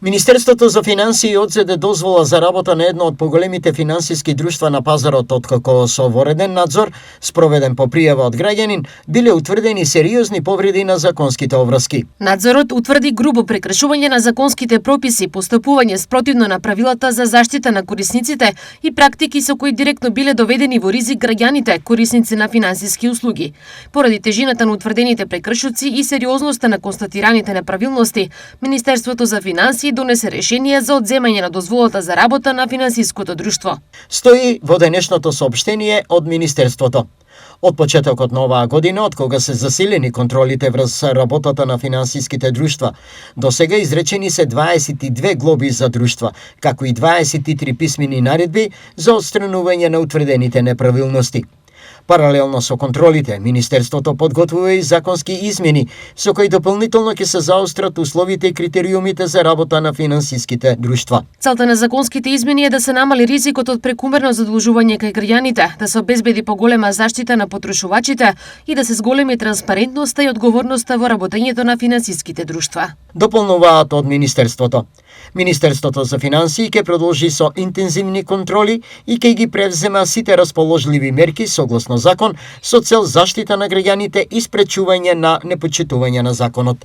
Министерството за финансии одзеде дозвола за работа на едно од поголемите финансиски друштва на пазарот, откако со вореден надзор, спроведен по пријава од граѓанин, биле утврдени сериозни повреди на законските обврски. Надзорот утврди грубо прекршување на законските прописи, постапување спротивно на правилата за заштита на корисниците и практики со кои директно биле доведени во ризик граѓаните, корисници на финансиски услуги. Поради тежината на утврдените прекршоци и сериозноста на констатираните неправилности, Министерството за финансии донесе решение за одземање на дозволата за работа на финансиското друштво. Стои во денешното соопштение од Министерството. Од почетокот на оваа година, од кога се засилени контролите врз работата на финансиските друштва, до сега изречени се 22 глоби за друштва, како и 23 писмени наредби за отстранување на утврдените неправилности. Паралелно со контролите, Министерството подготвува и законски измени со кои дополнително ќе се заострат условите и критериумите за работа на финансиските друштва. Целта на законските измени е да се намали ризикот од прекумерно задолжување кај граѓаните, да се обезбеди поголема заштита на потрошувачите и да се зголеми транспарентноста и одговорноста во работењето на финансиските друштва. Дополнуваат од Министерството. Министерството за финансии ќе продолжи со интензивни контроли и ќе ги превзема сите расположливи мерки согласно закон со цел заштита на граѓаните и спречување на непочитување на законот.